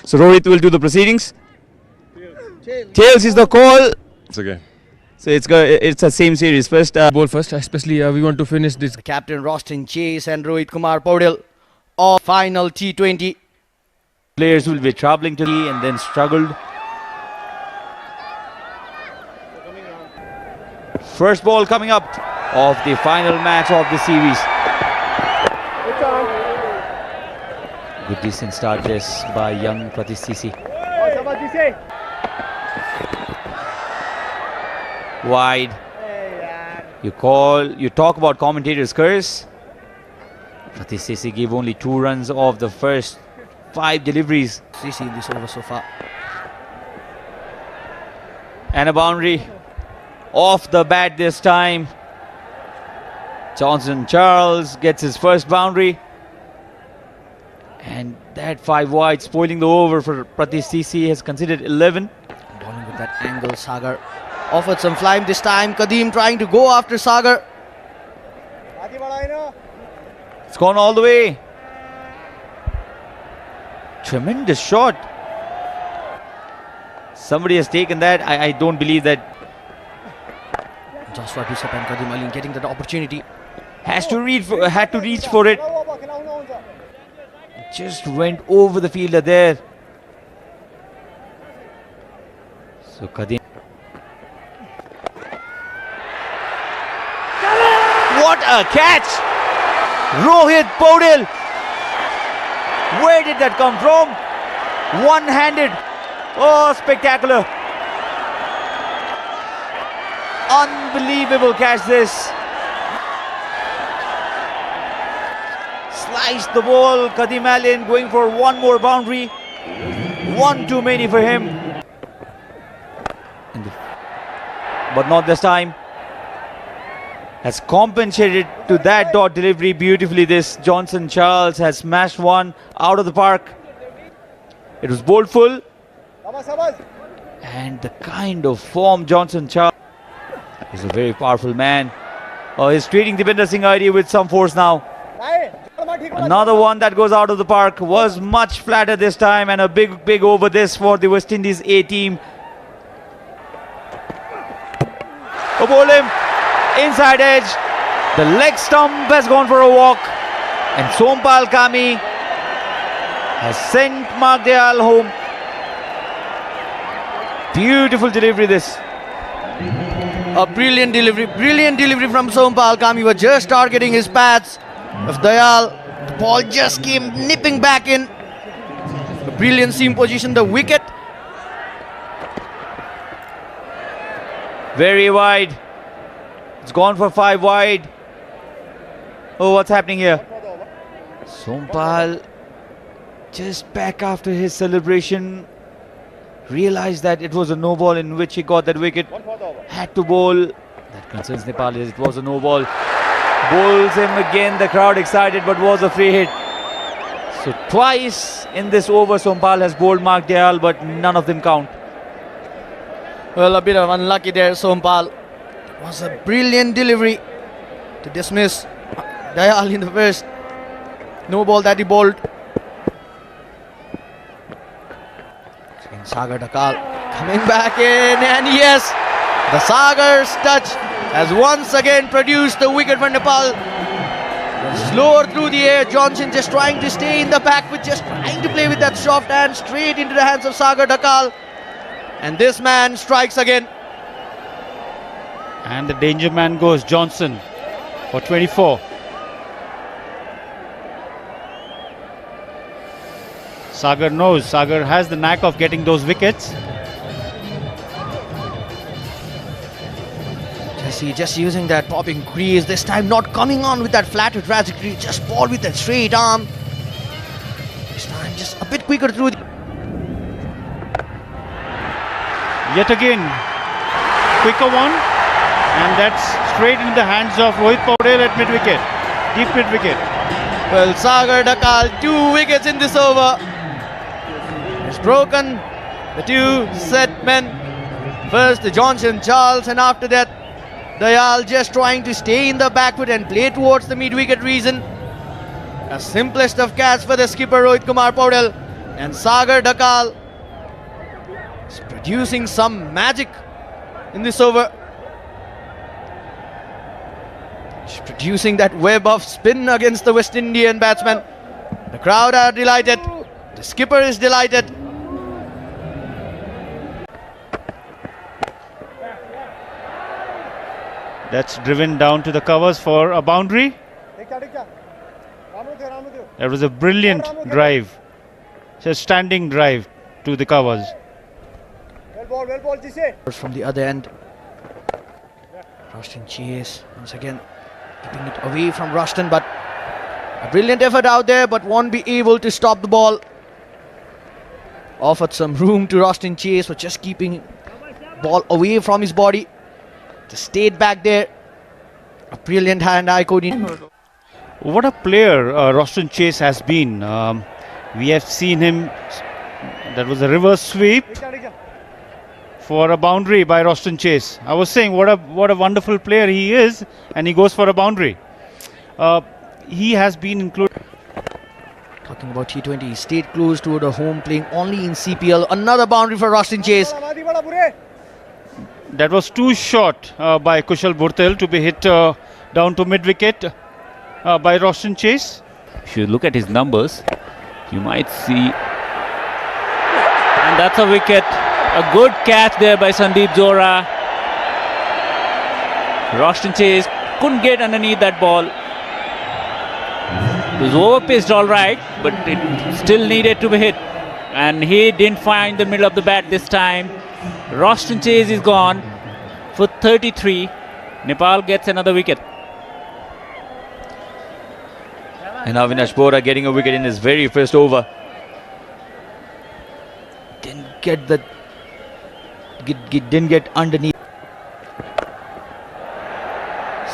So Rohit will do the proceedings. Tails is the call. It's okay. So it's a same series. First Ball first, especially we want to finish this. Captain Rostin Chase and Rohit Kumar Paudel of final T20. players will be travelling to the and then struggled. First ball coming up of the final match of the series. Good decent start this by young Pratish Sisi. Wide. You talk about commentators' curse. Pratish Sisi gave only 2 runs of the first 5 deliveries. Sisi in this over so far. And a boundary off the bat this time. Johnson Charles gets his first boundary. And that 5 wide spoiling the over for Pratish Sisi has considered 11. Bowling with that angle, Sagar offered some flying this time. Kadeem trying to go after Sagar. It's gone all the way. Tremendous shot. Somebody has taken that. I don't believe that. Joshua Bishop and Kadeem Ali getting that opportunity. Had to reach for it. Just went over the fielder there. So Kadeem. What a catch! Rohit Paudel. Where did that come from? One-handed. Oh, spectacular. Unbelievable catch this. Sliced the ball. Kadeem Allen going for one more boundary. One too many for him. But not this time. Has compensated to that dot delivery beautifully. This Johnson Charles has smashed one out of the park. It was bowled full. And the kind of form Johnson Charles is a very powerful man. He's treating Deepinder Singh Airi with some force now. Another one that goes out of the park. Was much flatter this time, and a big over this for the West Indies A team. Bowl him. Inside edge. The leg stump has gone for a walk. And Sompal Kami has sent Mark Dayal home. Beautiful delivery this. A brilliant delivery from Sompal Kami. Was just targeting his pads of Dayal. The ball just came nipping back in. A brilliant seam position, the wicket. Very wide. It's gone for 5 wide. Oh, what's happening here? Sompal just back after his celebration realized that it was a no ball in which he got that wicket. Had to bowl. That concerns Nepal is it was a no ball. Bowls him again. The crowd excited, but was a free hit. So twice in this over Sompal has bowled Mark Dayal, but none of them count. Well, a bit of unlucky there, Sompal. It was a brilliant delivery to dismiss Dayal in the first no ball that he bowled. And Sagar Dakal coming back in, and yes, the Sagar's touch has once again produced the wicket for Nepal. Slower through the air, Johnson just trying to stay in the back with just trying to play with that soft hand straight into the hands of Sagar Dakal. And this man strikes again. And the danger man goes Johnson for 24. Sagar knows. Sagar has the knack of getting those wickets. Just using that popping crease, this time not coming on with that flatter trajectory, just ball with that straight arm. This time just a bit quicker through. Yet again, quicker one. And that's straight into the hands of Rohit Paudel at mid-wicket. Deep mid-wicket. Well, Sagar Dakal, 2 wickets in this over. He's broken the 2 set men. First the Johnson Charles, and after that Dayal just trying to stay in the back foot and play towards the mid-wicket region. A simplest of catch for the skipper Rohit Kumar Paudel. And Sagar Dhakal is producing some magic in this over. He's producing that web of spin against the West Indian batsman. The crowd are delighted. The skipper is delighted. That's driven down to the covers for a boundary. That was a brilliant drive. Just standing drive to the covers. From the other end, Rushton chase once again, keeping it away from Rushton, but a brilliant effort out there, but won't be able to stop the ball. Offered some room to Rushton Chase for just keeping ball away from his body. Just stayed back there. A brilliant hand-eye coordination. What a player Rushton Chase has been. We have seen him. That was a reverse sweep for a boundary by Rushton Chase. I was saying what a wonderful player he is, and he goes for a boundary. He has been included. Talking about T20, he stayed close to the home, playing only in CPL. Another boundary for Rushton Chase. That was too short by Kushal Bhurtel to be hit down to mid-wicket by Rushton Chase. If you look at his numbers, you might see. And that's a wicket. A good catch there by Sandeep Zora. Rushton Chase couldn't get underneath that ball. It was over-pitched all right, but it still needed to be hit. And he didn't find the middle of the bat this time. Rushton Chase is gone for 33. Nepal gets another wicket. And Avinash Bora getting a wicket in his very first over. Didn't get underneath.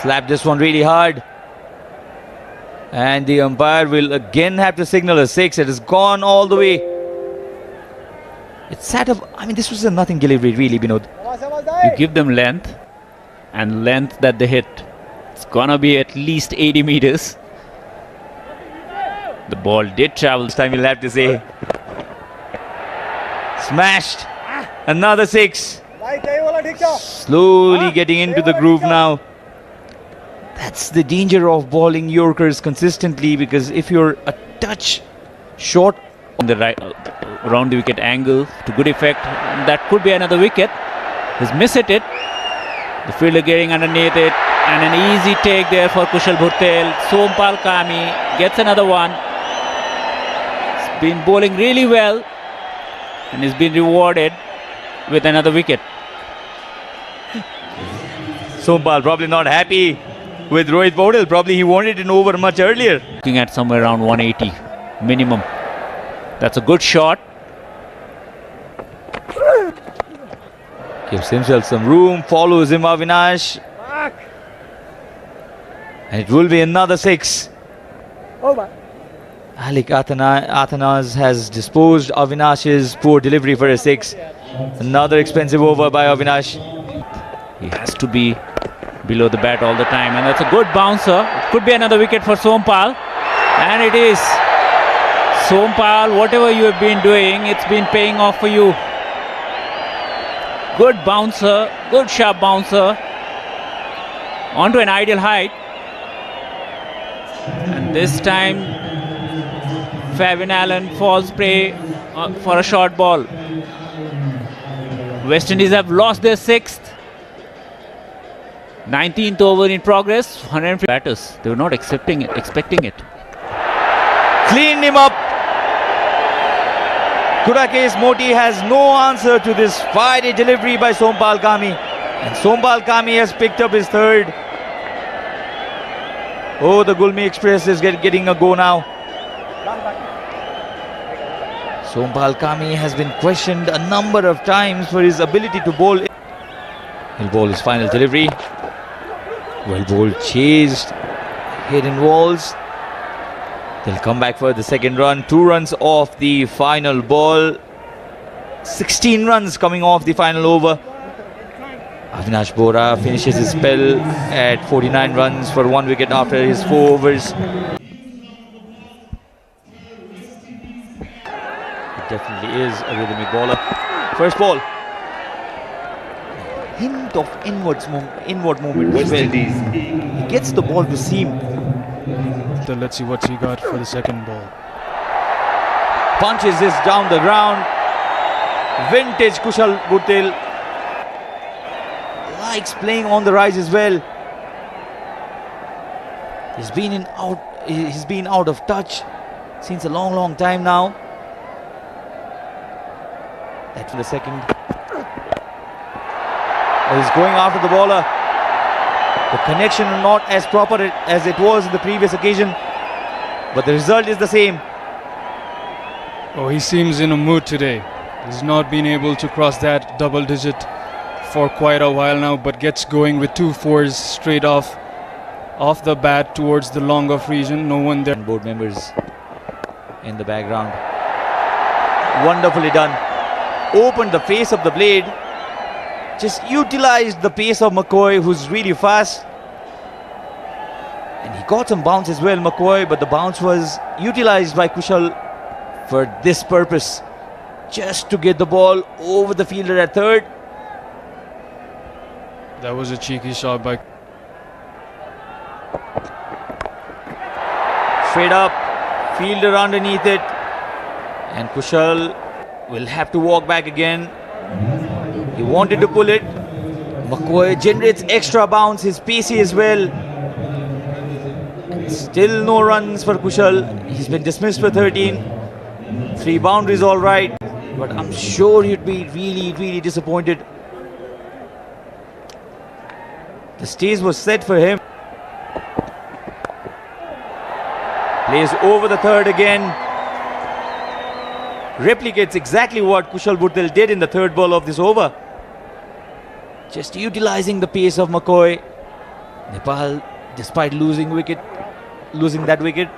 Slapped this one really hard. And the umpire will again have to signal a 6. It has gone all the way. It's sat up. I mean, this was a nothing delivery, really, Binod. You give them length, and length that they hit. It's gonna be at least 80 meters. The ball did travel. This time you'll have to say. Smashed. Another 6. Slowly getting into the groove now. That's the danger of bowling Yorkers consistently, because if you're a touch short on the right around the wicket angle to good effect, that could be another wicket. He's missed it. The fielder getting underneath it, and an easy take there for Kushal Bhurtel. Sompal Kami gets another one. He's been bowling really well, and he's been rewarded with another wicket. Sompal probably not happy with Rohit Paudel. Probably he wanted an over much earlier. Looking at somewhere around 180 minimum. That's a good shot. Gives himself some room. Follows him Avinash. And it will be another 6. Alik Athanas has disposed Avinash's poor delivery for a 6. Another expensive over by Avinash. He has to be below the bat all the time, and that's a good bouncer. It could be another wicket for Sompal, and it is. Sompal, whatever you have been doing, it's been paying off for you. Good bouncer, good sharp bouncer onto an ideal height, and this time Fabian Allen falls prey for a short ball. West Indies have lost their 6th. 19th over in progress. 150 batters. They were not expecting it. Cleaned him up. Kurakesh Moti has no answer to this fiery delivery by Sompal Kami. And Sompal Kami has picked up his 3rd. Oh, the Gulmi Express is getting a go now. Sompal Kami has been questioned a number of times for his ability to bowl. He'll bowl his final delivery. Well bowled, chased, hidden walls. They'll come back for the 2nd run. 2 runs off the final ball. 16 runs coming off the final over. Avinash Bora finishes his spell at 49 runs for 1 wicket after his 4 overs. is a rhythmic bowler. First ball. Hint of inward movement as well. He gets the ball to seam. So let's see what he got for the second ball. Punches this down the ground. Vintage Kushal Bhurtel. Likes playing on the rise as well. He's been out of touch since a long time now. That for the second. He's going after the bowler. The connection not as proper as it was in the previous occasion, but the result is the same. Oh, he seems in a mood today. He's not been able to cross that double digit for quite a while now, but gets going with 2 fours straight off the bat towards the long off region. No one there. Board members in the background. Wonderfully done. Opened the face of the blade. Just utilized the pace of McCoy, who's really fast. And he got some bounce as well, McCoy, but the bounce was utilized by Kushal for this purpose. Just to get the ball over the fielder at third. That was a cheeky shot by. Straight up, fielder underneath it. And Kushal will have to walk back again. He wanted to pull it. McCoy generates extra bounce, he's pacey as well. Still no runs for Kushal. He's been dismissed for 13. 3 boundaries all right, but I'm sure he'd be really disappointed. The stage was set for him. Plays over the third again. Replicates exactly what Kushal Bhurtel did in the third ball of this over. Just utilizing the pace of McCoy. Nepal, despite losing that wicket.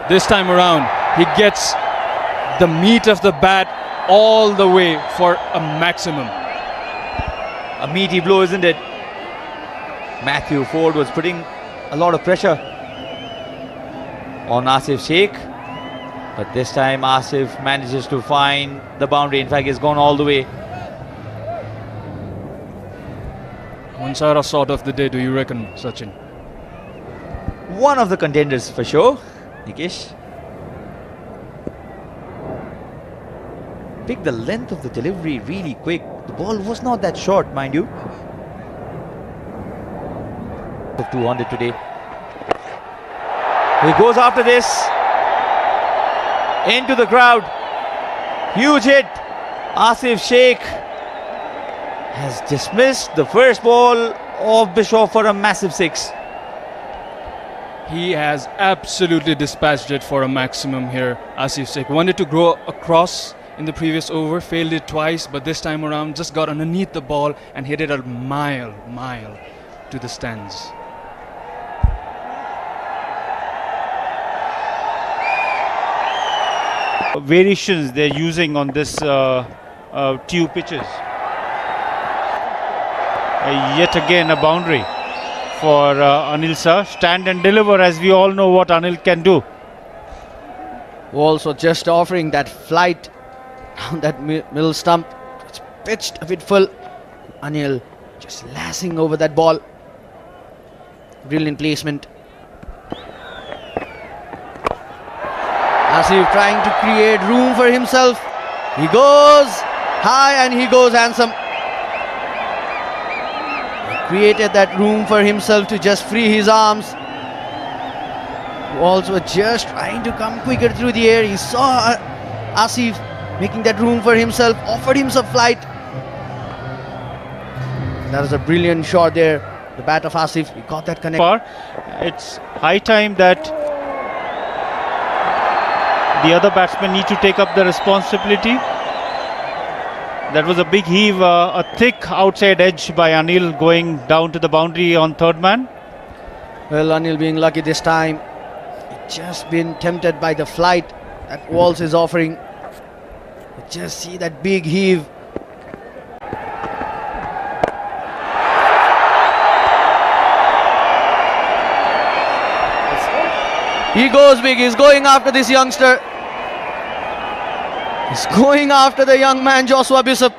This time around, he gets the meat of the bat all the way for a maximum. A meaty blow, isn't it? Matthew Ford was putting a lot of pressure on Asif Sheikh, but this time Asif manages to find the boundary. In fact, he's gone all the way. Mansara sort of the day, do you reckon, Sachin? One of the contenders for sure. Nikesh. Picked the length of the delivery really quick. The ball was not that short, mind you. 200 today. He goes after this. Into the crowd. Huge hit. Asif Sheikh has dismissed the first ball of Bischoff for a massive 6. He has absolutely dispatched it for a maximum here, Asif Sheikh. Wanted to go across in the previous over, failed it twice, but this time around just got underneath the ball and hit it a mile to the stands. Variations they're using on this two pitches. Yet again a boundary for Anil Sir. Stand and deliver, as we all know what Anil can do. Also just offering that flight down that middle stump. It's pitched a bit full. Anil just lashing over that ball. Brilliant placement. Asif trying to create room for himself. He goes high and he goes handsome. He created that room for himself to just free his arms. Balls were just trying to come quicker through the air. He saw Asif making that room for himself, offered him some flight. That was a brilliant shot there. The bat of Asif, he got that connection. It's high time that the other batsmen need to take up the responsibility. That was a big heave, a thick outside edge by Anil going down to the boundary on third man. Well, Anil being lucky this time. He just been tempted by the flight that Walsh is offering. Just see that big heave. He goes big. He's going after this youngster. He's going after the young man, Joshua Bishop.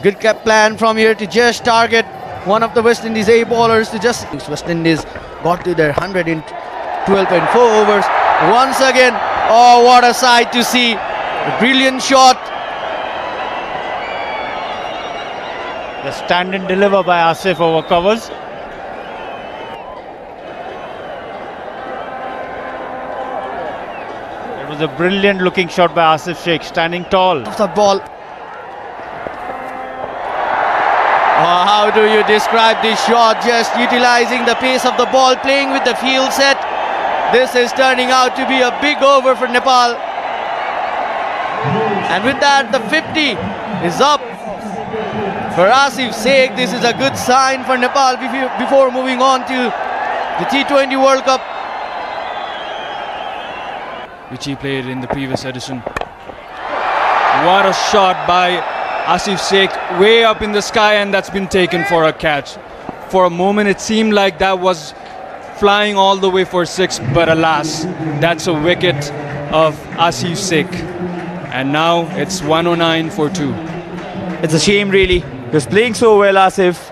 Good plan from here to just target one of the West Indies A bowlers to just. West Indies got to their 112.4 overs. Once again, oh, what a sight to see. A brilliant shot. The stand and deliver by Asif over covers. It was a brilliant looking shot by Asif Sheikh, standing tall. Of the ball. Oh, how do you describe this shot? Just utilizing the pace of the ball, playing with the field set. This is turning out to be a big over for Nepal. And with that, the 50 is up for Asif Sheikh. This is a good sign for Nepal before moving on to the T20 World Cup, which he played in the previous edition. What a shot by Asif Sheikh, way up in the sky, and that's been taken for a catch. For a moment it seemed like that was flying all the way for 6, but alas, that's a wicket of Asif Sheikh. And now it's 109 for 2. It's a shame really. He was playing so well, Asif.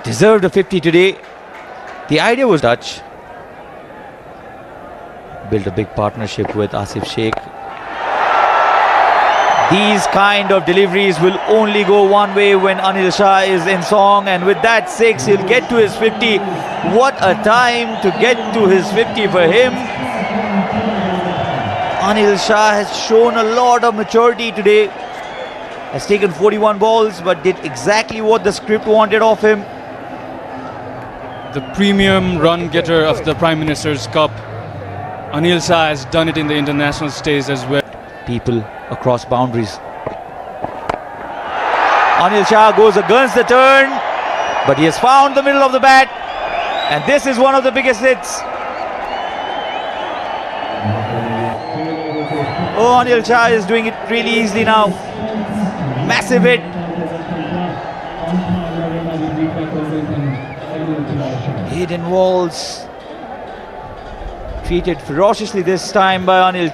Deserved a 50 today. The idea was Dutch. Built a big partnership with Asif Sheikh. These kind of deliveries will only go one way when Anil Shah is in song, and with that 6 he'll get to his 50. What a time to get to his 50 for him. Anil Shah has shown a lot of maturity today. Has taken 41 balls but did exactly what the script wanted of him. The premium run getter of the Prime Minister's Cup. Anil Shah has done it in the international stage as well. People across boundaries. Anil Shah goes against the turn, but he has found the middle of the bat, and this is one of the biggest hits. Oh, Anil Shah is doing it really easily now. Massive hit. Hidden walls. Treated ferociously this time by Anil.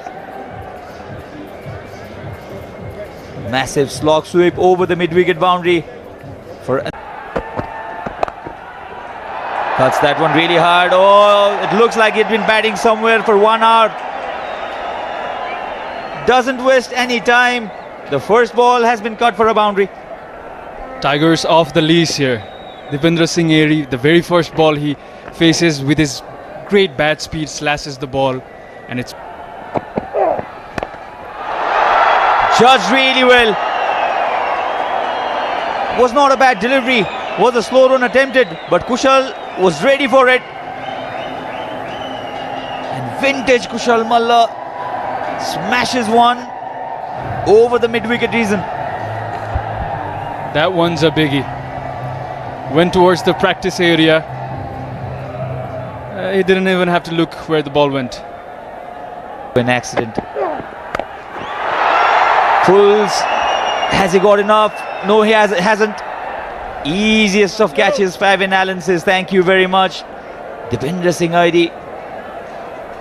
Massive slog sweep over the mid-wicket boundary. Cuts that one really hard. Oh, it looks like he'd been batting somewhere for 1 hour. Doesn't waste any time. The first ball has been cut for a boundary. Tigers off the leash here. Devendra Singh Airy, the very first ball he faces with his great bat speed, slashes the ball, and it's judged really well. Was not a bad delivery. Was a slow run attempted, but Kushal was ready for it. And vintage Kushal Malla smashes one over the mid-wicket region. that one's a biggie. Went towards the practice area. He didn't even have to look where the ball went. An accident. Pulls. Has he got enough? No, he hasn't. Easiest of catches. Favin Allen says thank you very much. Devendra Singh Aidi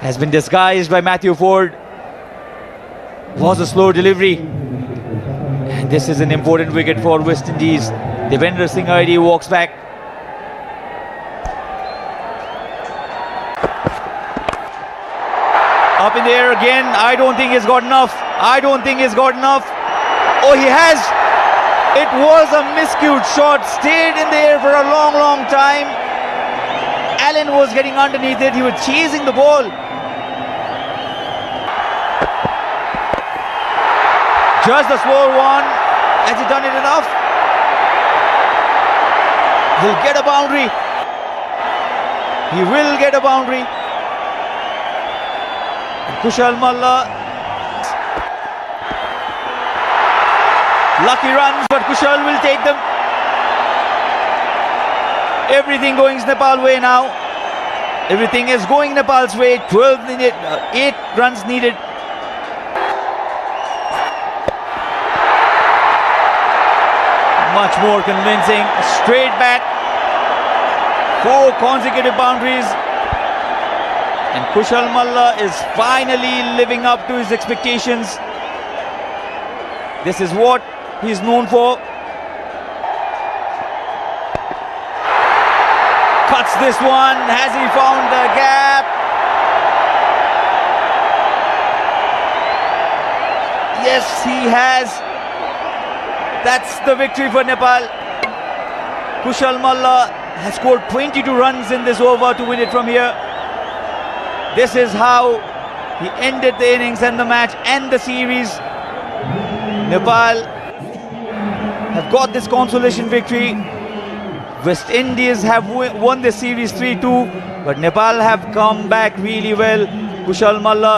has been disguised by Matthew Ford. Was a slow delivery. And this is an important wicket for West Indies. Devendra Singh Aidi walks back. Up in the air again. I don't think he's got enough. I don't think he's got enough. Oh, he has. It was a miscued shot. Stayed in the air for a long, long time. Allen was getting underneath it. He was chasing the ball. Just the slower one. Has he done it enough? He'll get a boundary. He will get a boundary. And Kushal Malla. Lucky runs, but Kushal will take them. Everything going Nepal way now. Everything is going Nepal's way. 12 needed, 8 runs needed. Much more convincing. Straight bat. 4 consecutive boundaries. And Kushal Malla is finally living up to his expectations. This is what he's known for. Cuts this one. Has he found the gap? Yes, he has. That's the victory for Nepal. Kushal Malla has scored 22 runs in this over to win it from here. This is how he ended the innings and the match and the series. Nepal have got this consolation victory. West Indies have won the series 3-2, but Nepal have come back really well. Kushal Malla